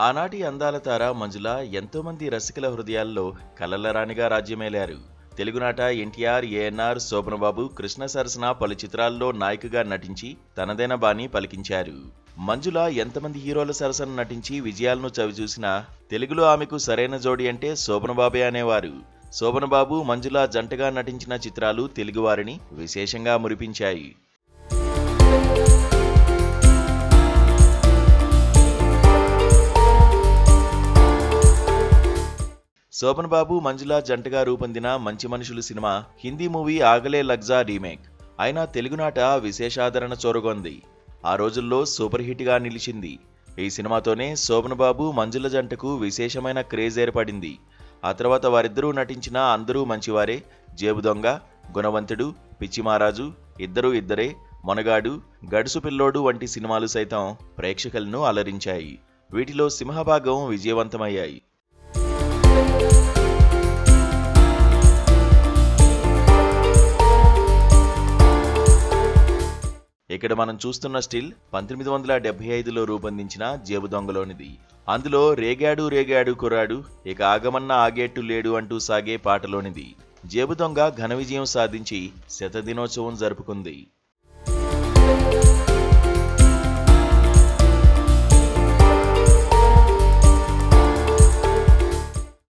ఆనాటి అందాల తార మంజుల ఎంతోమంది రసికల హృదయాల్లో కలలరాణిగా రాజ్యమేలారు. తెలుగునాట ఎన్టీఆర్, ఏఎన్ఆర్, శోభనబాబు, కృష్ణ సరసన పలు చిత్రాల్లో నాయికగా నటించి తనదైన బాణి పలికించారు. మంజుల ఎంతమంది హీరోల సరసన నటించి విజయాలను చవిచూసినా తెలుగులో ఆమెకు సరైన జోడి అంటే శోభనబాబే అనేవారు. శోభనబాబు, మంజుల జంటగా నటించిన చిత్రాలు తెలుగువారిని విశేషంగా మురిపించాయి. శోభనబాబు, మంజుల జంటగా రూపొందిన మంచి మనుషులు సినిమా హిందీ మూవీ ఆగలే లగ్జా రీమేక్ అయినా తెలుగునాట విశేషాదరణ చూరగొంది. ఆ రోజుల్లో సూపర్ హిట్ గా నిలిచింది. ఈ సినిమాతోనే శోభనబాబు, మంజుల జంటకు విశేషమైన క్రేజ్ ఏర్పడింది. ఆ తర్వాత వారిద్దరూ నటించిన అందరూ మంచివారే, జేబు దొంగ, గుణవంతుడు, పిచ్చిమారాజు, ఇద్దరు ఇద్దరే, మొనగాడు, గడుసు పిల్లోడు వంటి సినిమాలు సైతం ప్రేక్షకులను అలరించాయి. వీటిలో సింహభాగం విజయవంతమయ్యాయి. ఇక్కడ మనం చూస్తున్న స్టిల్ 1975లో రూపొందించిన జేబు దొంగలోనిది. అందులో రేగాడు రేగాడు కుర్రాడు, ఇక ఆగమన్న ఆగేట్టు లేడు అంటూ సాగే పాటలోనిది. జేబు దొంగ ఘన విజయం సాధించి శతదినోత్సవం జరుపుకుంది.